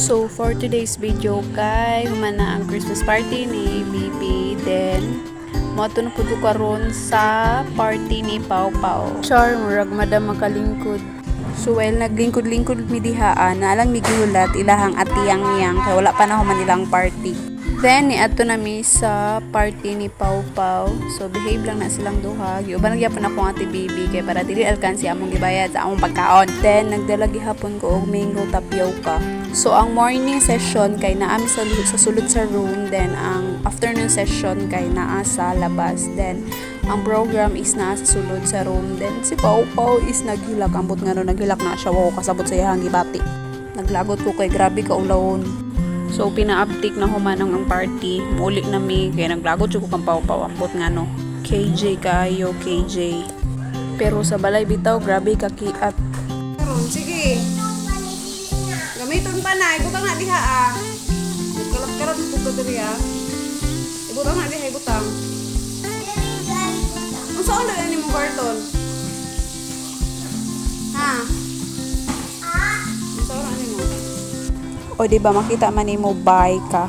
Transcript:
So for today's video kay humana ang Christmas party ni Bibi, then moto na pud ko karon sa party ni Pau Pau. Char murag madam makalingkod. So while naglingkod-lingkod mi dihaan, naalang migulat ilahang atiyang-yang kay wala pa na human ilang party. Then niadto na mi sa party ni Pau Pau. So behave lang na silang duha. Giuban gyapon ako ang ate Bibi kay para dili alkansi among gibayad sa among pagkaon. Then nagdala gihapon ko og mango tapioca. So ang morning session kay naa mi sa sulod sa room, then ang afternoon session kay naa sa labas. Then ang program is naa sa sulod sa room. Then si Pau Pau is naghilak, ambot ngano naghilak na siya, wow kasabot sa iyang gibati. Naglagot ko kay grabe ka ulawon. So pina-update na human ang party. Muli na mi kay naglagot jud ko kang Pau Pau, ambot ngano. KJ kayo KJ. Pero sa balay bitaw grabe ka kiat. Karon sige. Gamiton pa na, ibutang na diha ah. Kalat-kalat po diri ah. Ibutang na diha, ibutang. Ang saan na ni mo karton? Ha? Ang saan na ni mo? O di ba makita man nimo bye ka.